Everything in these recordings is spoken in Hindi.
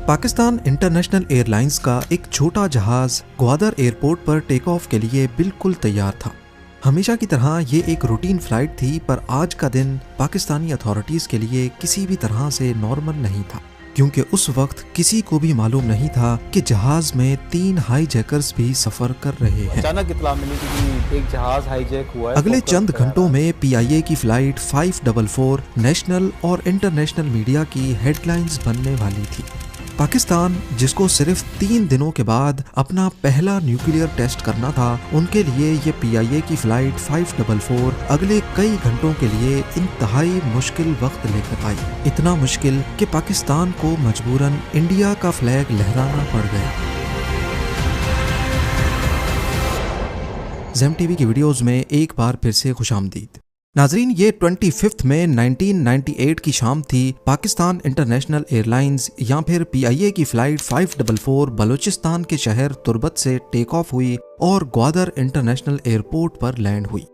पाकिस्तान इंटरनेशनल एयरलाइंस का एक छोटा जहाज ग्वादर एयरपोर्ट पर टेक ऑफ के लिए बिल्कुल तैयार था। हमेशा की तरह ये एक रूटीन फ्लाइट थी, पर आज का दिन पाकिस्तानी अथॉरिटीज के लिए किसी भी तरह से नॉर्मल नहीं था, क्योंकि उस वक्त किसी को भी मालूम नहीं था कि जहाज में 3 हाईजैकर्स भी सफर कर रहे हैं। अचानक इत्तला मिली कि एक जहाज हाईजैक हुआ है। अगले चंद घंटों में PIA की फ्लाइट 544 नेशनल और इंटरनेशनल मीडिया की हेडलाइंस बनने वाली थी। पाकिस्तान, जिसको सिर्फ 3 दिनों के बाद अपना पहला न्यूक्लियर टेस्ट करना था, उनके लिए ये PIA की फ्लाइट 544 अगले कई घंटों के लिए इंतहाई मुश्किल वक्त लेकर आई। इतना मुश्किल कि पाकिस्तान को मजबूरन इंडिया का फ्लैग लहराना पड़ गया। ज़ेम TV की वीडियोस में एक बार फिर से खुशामदीद। नाजरीन, ये 25 मई 1998 की शाम थी। पाकिस्तान इंटरनेशनल एयरलाइंस या फिर PIA की फ्लाइट 544 बलूचिस्तान के शहर तुर्बत से टेक ऑफ हुई और ग्वादर इंटरनेशनल एयरपोर्ट पर लैंड हुई।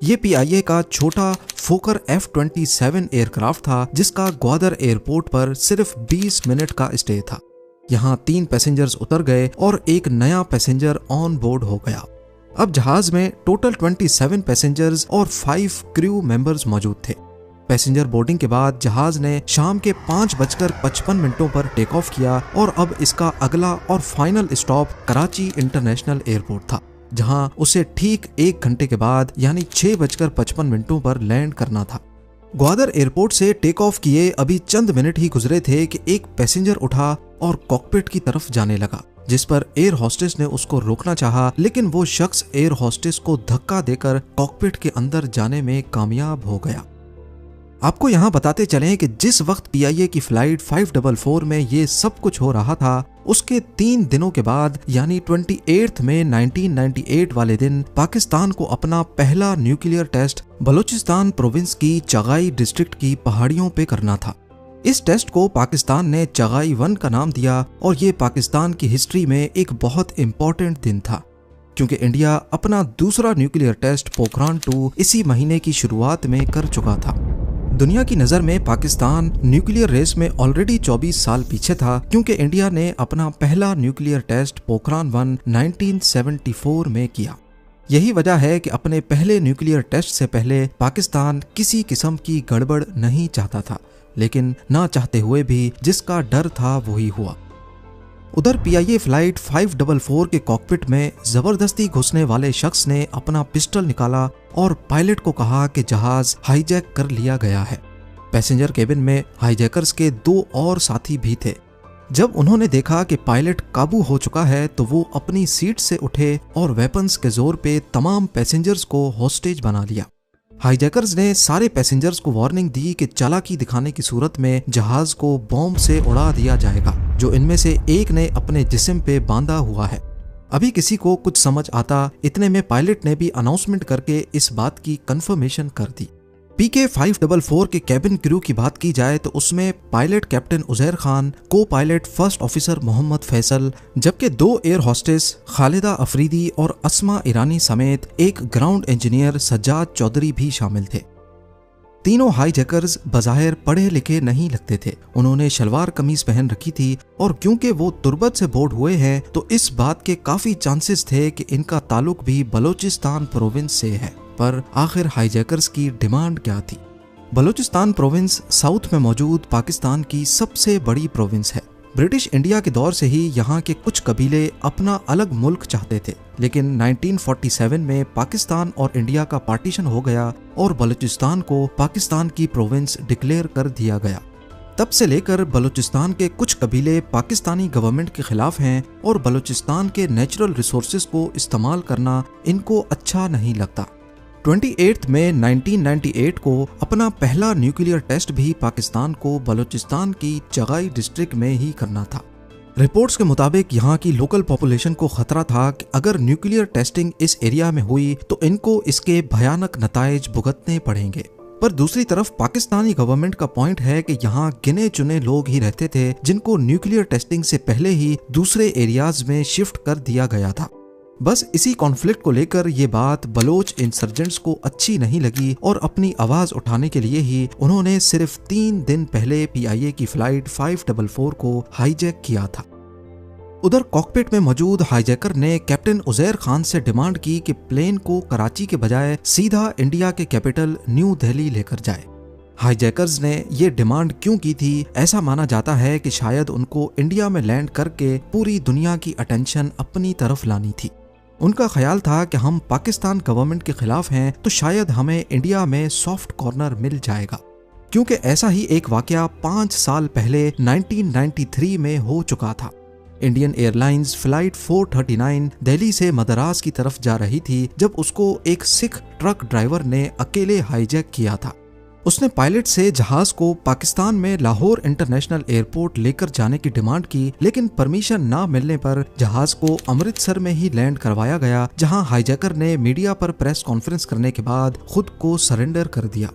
ये PIA का छोटा फोकर F-27 एयरक्राफ्ट था, जिसका ग्वादर एयरपोर्ट पर सिर्फ 20 मिनट का स्टे था। यहाँ 3 पैसेंजर्स उतर गए और एक नया पैसेंजर ऑन बोर्ड हो गया। अब जहाज में टोटल 27 पैसेंजर्स और 5 क्रू मेंबर्स मौजूद थे। पैसेंजर बोर्डिंग के बाद जहाज ने शाम के 5:55 पर टेक ऑफ किया और अब इसका अगला और final stop Karachi international airport था, जहां उसे ठीक 1 घंटे के बाद यानी 6:55 पर लैंड करना था। ग्वादर एयरपोर्ट से टेक ऑफ किए अभी चंद मिनट ही गुजरे थे कि एक पैसेंजर उठा और कॉकपिट की तरफ जाने लगा, जिस पर एयर होस्टेस ने उसको रोकना चाहा, लेकिन वो शख्स एयर होस्टेस को धक्का देकर कॉकपिट के अंदर जाने में कामयाब हो गया। आपको यहाँ बताते चलें कि जिस वक्त PIA की फ्लाइट 544 में ये सब कुछ हो रहा था, उसके 3 दिनों के बाद यानी 28 मई 1998 वाले दिन पाकिस्तान को अपना पहला न्यूक्लियर टेस्ट बलूचिस्तान प्रोविंस की चगाई डिस्ट्रिक्ट की पहाड़ियों पे करना था। इस टेस्ट को पाकिस्तान ने चगाई 1 का नाम दिया और ये पाकिस्तान की हिस्ट्री में एक बहुत इम्पोर्टेंट दिन था, क्योंकि इंडिया अपना दूसरा न्यूक्लियर टेस्ट पोखरान 2 इसी महीने की शुरुआत में कर चुका था। दुनिया की नज़र में पाकिस्तान न्यूक्लियर रेस में ऑलरेडी 24 साल पीछे था, क्योंकि इंडिया ने अपना पहला न्यूक्लियर टेस्ट पोखरान 1 1974 में किया। यही वजह है कि अपने पहले न्यूक्लियर टेस्ट से पहले पाकिस्तान किसी किस्म की गड़बड़ नहीं चाहता था, लेकिन ना चाहते हुए भी जिसका डर था वही हुआ। उधर PIA फ्लाइट 544 के कॉकपिट में जबरदस्ती घुसने वाले शख्स ने अपना पिस्टल निकाला और पायलट को कहा कि जहाज हाईजैक कर लिया गया है। पैसेंजर केबिन में हाईजैकर्स के 2 और साथी भी थे। जब उन्होंने देखा कि पायलट काबू हो चुका है, तो वो अपनी सीट से उठे और वेपन्स के जोर पे तमाम पैसेंजर्स को हॉस्टेज बना लिया। हाईजैकर्स ने सारे पैसेंजर्स को वार्निंग दी कि चालाकी दिखाने की सूरत में जहाज को बॉम्ब से उड़ा दिया जाएगा, जो इनमें से एक ने अपने जिस्म पे बांधा हुआ है। अभी किसी को कुछ समझ आता, इतने में पायलट ने भी अनाउंसमेंट करके इस बात की कंफर्मेशन कर दी। PK 544 के कैबिन क्रू की बात की जाए तो उसमें pilot captain Uzair Khan, copilot first officer Mohammad Faisal, जबकि 2 एयर होस्टेस खालिदा अफरीदी और अस्मा ईरानी समेत एक ग्राउंड इंजीनियर सज्जाद चौधरी भी शामिल थे। तीनों हाईजैकर्स बज़ाहिर पढ़े लिखे नहीं लगते थे। उन्होंने शलवार कमीज पहन रखी थी और क्योंकि वो तुर्बत से बोर्ड हुए हैं, तो इस बात के काफी चांसेस थे कि इनका ताल्लुक भी बलूचिस्तान प्रोविंस से है। पर आखिर हाईजैकर्स की डिमांड क्या थी? बलूचिस्तान प्रोविंस साउथ में मौजूद पाकिस्तान की सबसे बड़ी प्रोविंस है। ब्रिटिश इंडिया के दौर से ही यहाँ के कुछ कबीले अपना अलग मुल्क चाहते थे, लेकिन 1947 में पाकिस्तान और इंडिया का पार्टीशन हो गया और बलूचिस्तान को पाकिस्तान की प्रोविंस डिक्लेयर कर दिया गया। तब से लेकर बलूचिस्तान के कुछ कबीले पाकिस्तानी गवर्नमेंट के खिलाफ हैं और बलूचिस्तान के नेचुरल रिसोर्सेज को इस्तेमाल करना इनको अच्छा नहीं लगता। 28 मई 1998 को अपना पहला न्यूक्लियर टेस्ट भी पाकिस्तान को बलूचिस्तान की चगाई डिस्ट्रिक्ट में ही करना था। रिपोर्ट्स के मुताबिक यहाँ की लोकल पॉपुलेशन को खतरा था कि अगर न्यूक्लियर टेस्टिंग इस एरिया में हुई तो इनको इसके भयानक नताइज भुगतने पड़ेंगे। पर दूसरी तरफ पाकिस्तानी गवर्नमेंट का पॉइंट है कि यहाँ गिने चुने लोग ही रहते थे, जिनको न्यूक्लियर टेस्टिंग से पहले ही दूसरे एरियाज में शिफ्ट कर दिया गया था। बस इसी कॉन्फ्लिक्ट को लेकर ये बात बलोच इंसर्जेंट्स को अच्छी नहीं लगी और अपनी आवाज उठाने के लिए ही उन्होंने सिर्फ 3 दिन पहले PIA की फ्लाइट 544 को हाईजैक किया था। उधर कॉकपिट में मौजूद हाईजैकर ने कैप्टन उजैर खान से डिमांड की कि प्लेन को कराची के बजाय सीधा इंडिया के कैपिटल न्यू दिल्ली लेकर जाए। हाईजैकर्स ने ये डिमांड क्यों की थी? ऐसा माना जाता है कि शायद उनको इंडिया में लैंड करके पूरी दुनिया की अटेंशन अपनी तरफ लानी थी। उनका ख्याल था कि हम पाकिस्तान गवर्नमेंट के खिलाफ हैं तो शायद हमें इंडिया में सॉफ्ट कॉर्नर मिल जाएगा, क्योंकि ऐसा ही एक वाकया 5 साल पहले 1993 में हो चुका था। इंडियन एयरलाइंस फ्लाइट 439 दिल्ली से मद्रास की तरफ जा रही थी जब उसको एक सिख ट्रक ड्राइवर ने अकेले हाईजैक किया था। उसने पायलट से जहाज को पाकिस्तान में लाहौर इंटरनेशनल एयरपोर्ट लेकर जाने की डिमांड की, लेकिन परमिशन ना मिलने पर जहाज को अमृतसर में ही लैंड करवाया गया, जहां हाईजैकर ने मीडिया पर प्रेस कॉन्फ्रेंस करने के बाद खुद को सरेंडर कर दिया।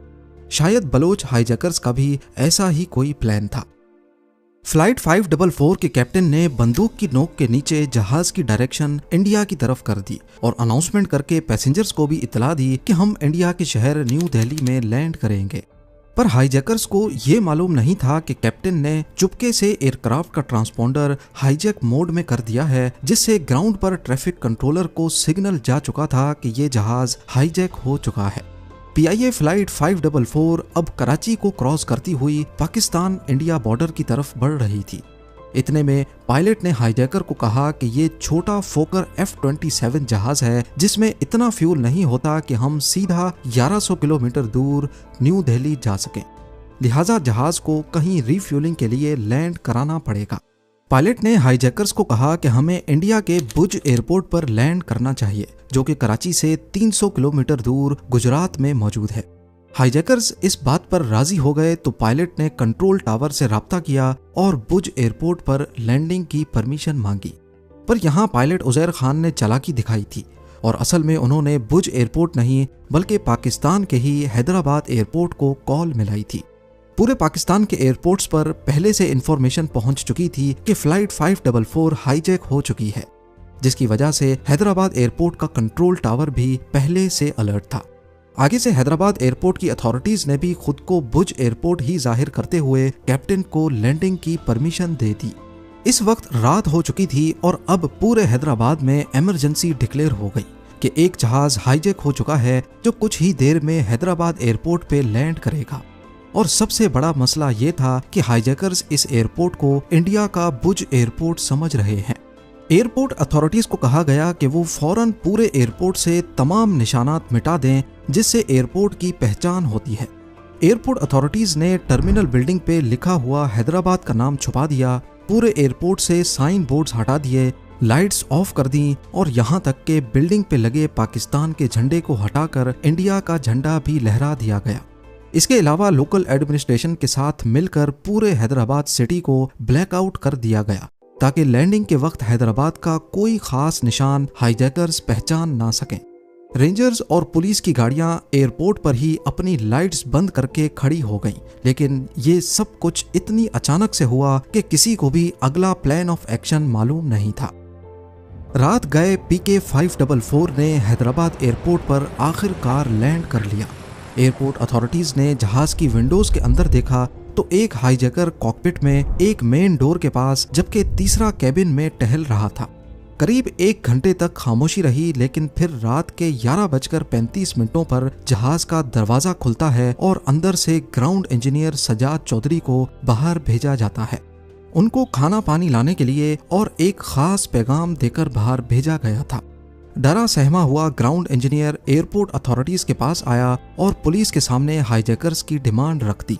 शायद बलोच हाईजैकर्स का भी ऐसा ही कोई प्लान था। फ्लाइट 544 के कैप्टन ने बंदूक की नोक के नीचे जहाज की डायरेक्शन इंडिया की तरफ कर दी और अनाउंसमेंट करके पैसेंजर्स को भी इतला दी कि हम इंडिया के शहर न्यू दिल्ली में लैंड करेंगे। पर हाईजैकर्स को ये मालूम नहीं था कि कैप्टन ने चुपके से एयरक्राफ्ट का ट्रांसपोंडर हाईजैक मोड में कर दिया है, जिससे ग्राउंड पर ट्रैफिक कंट्रोलर को सिग्नल जा चुका था कि ये जहाज हाईजैक हो चुका है। PIA फ्लाइट 544 अब कराची को क्रॉस करती हुई पाकिस्तान इंडिया बॉर्डर की तरफ बढ़ रही थी। इतने में पायलट ने हाईजैकर को कहा कि ये छोटा फोकर F-27 जहाज है जिसमें इतना फ्यूल नहीं होता कि हम सीधा 1100 किलोमीटर दूर न्यू दिल्ली जा सकें, लिहाजा जहाज को कहीं रिफ्यूलिंग के लिए लैंड कराना पड़ेगा। पायलट ने हाईजैकर्स को कहा कि हमें इंडिया के भुज एयरपोर्ट पर लैंड करना चाहिए, जो कि कराची से 300 किलोमीटर दूर गुजरात में मौजूद है। हाईजैकर्स इस बात पर राजी हो गए तो पायलट ने कंट्रोल टावर से राब्ता किया और भुज एयरपोर्ट पर लैंडिंग की परमिशन मांगी। पर यहाँ पायलट उजैर खान ने चालाकी दिखाई थी और असल में उन्होंने भुज एयरपोर्ट नहीं बल्कि पाकिस्तान के ही हैदराबाद एयरपोर्ट को कॉल मिलाई थी। पूरे पाकिस्तान के एयरपोर्ट्स पर पहले से इंफॉर्मेशन पहुंच चुकी थी कि फ्लाइट 544 हाईजैक हो चुकी है, जिसकी वजह से हैदराबाद एयरपोर्ट का कंट्रोल टावर भी पहले से अलर्ट था। आगे से हैदराबाद एयरपोर्ट की अथॉरिटीज ने भी खुद को भुज एयरपोर्ट ही जाहिर करते हुए कैप्टन को लैंडिंग की परमिशन दे दी। इस वक्त रात हो चुकी थी और अब पूरे हैदराबाद में इमरजेंसी डिक्लेयर हो गई कि एक जहाज हाईजैक हो चुका है जो कुछ ही देर में हैदराबाद एयरपोर्ट पे लैंड करेगा। और सबसे बड़ा मसला ये था कि हाईजैकर्स इस एयरपोर्ट को इंडिया का भुज एयरपोर्ट समझ रहे हैं। एयरपोर्ट अथॉरिटीज को कहा गया कि वो फौरन पूरे एयरपोर्ट से तमाम निशानात मिटा दें जिससे एयरपोर्ट की पहचान होती है। एयरपोर्ट अथॉरिटीज ने टर्मिनल बिल्डिंग पे लिखा हुआ हैदराबाद का नाम छुपा दिया, पूरे एयरपोर्ट से साइन बोर्ड्स हटा दिए, लाइट्स ऑफ कर दी और यहाँ तक के बिल्डिंग पे लगे पाकिस्तान के झंडे को हटाकर इंडिया का झंडा भी लहरा दिया गया। इसके अलावा लोकल एडमिनिस्ट्रेशन के साथ मिलकर पूरे हैदराबाद सिटी को ब्लैकआउट कर दिया गया ताकि लैंडिंग के वक्त हैदराबाद का कोई खास निशान हाईजैकर्स पहचान ना सकें। रेंजर्स और पुलिस की गाड़ियां एयरपोर्ट पर ही अपनी लाइट्स बंद करके खड़ी हो गईं, लेकिन ये सब कुछ इतनी अचानक से हुआ कि किसी को भी अगला प्लान ऑफ एक्शन मालूम नहीं था। रात गए PK 544 ने हैदराबाद एयरपोर्ट पर आखिरकार लैंड कर लिया। एयरपोर्ट अथॉरिटीज ने जहाज की विंडोज के अंदर देखा तो एक हाईजैकर कॉकपिट में एक मेन डोर के पास जबकि तीसरा कैबिन में टहल रहा था। करीब 1 घंटे तक खामोशी रही, लेकिन फिर रात के 11:35 पर जहाज का दरवाजा खुलता है और अंदर से ग्राउंड इंजीनियर सजाद चौधरी को बाहर भेजा जाता है। उनको खाना पानी लाने के लिए और एक खास पैगाम देकर बाहर भेजा गया था। डरा सहमा हुआ ग्राउंड इंजीनियर एयरपोर्ट अथॉरिटीज के पास आया और पुलिस के सामने हाईजैकर्स की डिमांड रख दी।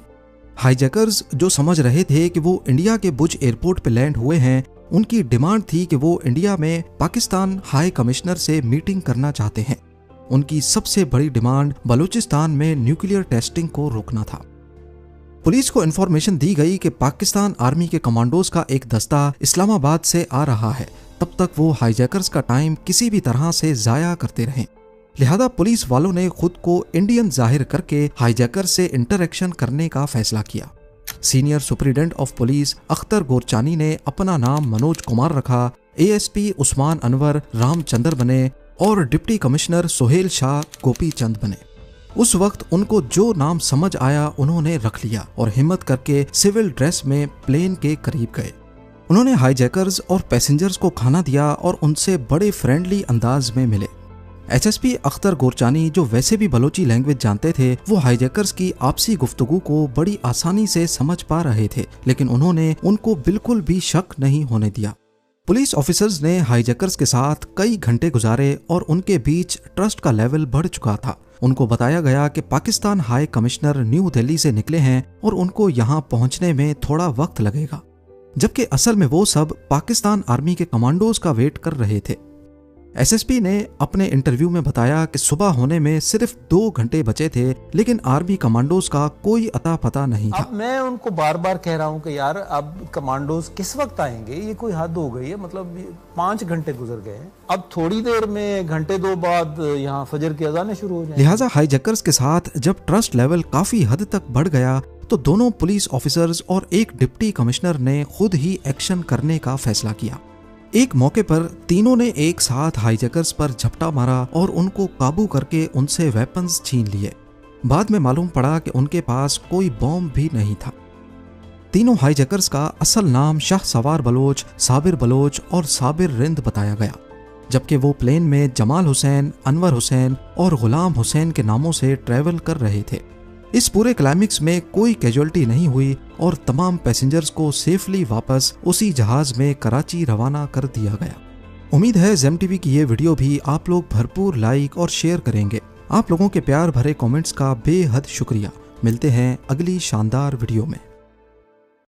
हाईजैकर्स जो समझ रहे थे कि वो इंडिया के भुज एयरपोर्ट पे लैंड हुए हैं, उनकी डिमांड थी कि वो इंडिया में पाकिस्तान हाई कमिश्नर से मीटिंग करना चाहते हैं। उनकी सबसे बड़ी डिमांड बलूचिस्तान में न्यूक्लियर टेस्टिंग को रोकना था। पुलिस को इन्फॉर्मेशन दी गई कि पाकिस्तान आर्मी के कमांडोज का एक दस्ता इस्लामाबाद से आ रहा है, तब तक वो हाईजैकर्स का टाइम किसी भी तरह से जाया करते रहें। लिहाजा पुलिस वालों ने खुद को इंडियन जाहिर करके हाईजैकर से इंटरेक्शन करने का फैसला किया। Senior superintendent of police Akhtar Gorchani ने अपना नाम मनोज कुमार रखा ASP उस्मान अनवर रामचंद्र बने और डिप्टी कमिश्नर सोहेल शाह गोपी चंद बने। उस वक्त उनको जो नाम समझ आया उन्होंने रख लिया और हिम्मत करके सिविल ड्रेस में प्लेन के करीब गए। उन्होंने हाईजैकर्स और पैसेंजर्स को खाना दिया और उनसे बड़े फ्रेंडली अंदाज में मिले। HSP अख्तर गोरचानी, जो वैसे भी बलोची लैंग्वेज जानते थे, वो हाईजैकर्स की आपसी गुफ्तगू को बड़ी आसानी से समझ पा रहे थे, लेकिन उन्होंने उनको बिल्कुल भी शक नहीं होने दिया। पुलिस ऑफिसर्स ने हाईजैकर्स के साथ कई घंटे गुजारे और उनके बीच ट्रस्ट का लेवल बढ़ चुका था। उनको बताया गया कि Pakistan high commissioner new Delhi से निकले हैं और उनको यहाँ पहुँचने में थोड़ा वक्त लगेगा, जबकि असल में वो सब पाकिस्तान आर्मी के कमांडोज का वेट कर रहे थे। SSP ने अपने इंटरव्यू में बताया कि सुबह होने में सिर्फ 2 घंटे बचे थे, लेकिन आर्मी कमांडोज का कोई अता पता नहीं था। अब मैं उनको बार बार कह रहा हूं कि यार अब कमांडोज किस वक्त आएंगे, ये कोई हद हो गई है। मतलब 5 घंटे गुजर गए हैं, अब थोड़ी देर में घंटे 2 बाद यहाँ फजर की अज़ानें शुरू हो जाएंगी। लिहाजा हाईजैकर्स के साथ जब ट्रस्ट लेवल काफी हद तक बढ़ गया तो दोनों पुलिस ऑफिसर्स और एक डिप्टी कमिश्नर ने खुद ही एक्शन करने का फैसला किया। एक मौके पर तीनों ने एक साथ हाईजैकर्स पर झपटा मारा और उनको काबू करके उनसे वेपन्स छीन लिए। बाद में मालूम पड़ा कि उनके पास कोई बॉम्ब भी नहीं था। तीनों हाईजैकर्स का असल नाम शाह सवार बलोच, साबिर बलोच और साबिर रिंद बताया गया, जबकि वो प्लेन में जमाल हुसैन, अनवर हुसैन और गुलाम हुसैन के नामों से ट्रैवल कर रहे थे। इस पूरे क्लाइमेक्स में कोई कैजुअल्टी नहीं हुई और तमाम पैसेंजर्स को सेफली वापस उसी जहाज में कराची रवाना कर दिया गया। उम्मीद है ज़ेम टीवी की ये वीडियो भी आप लोग भरपूर लाइक और शेयर करेंगे। आप लोगों के प्यार भरे कमेंट्स का बेहद शुक्रिया। मिलते हैं अगली शानदार वीडियो में।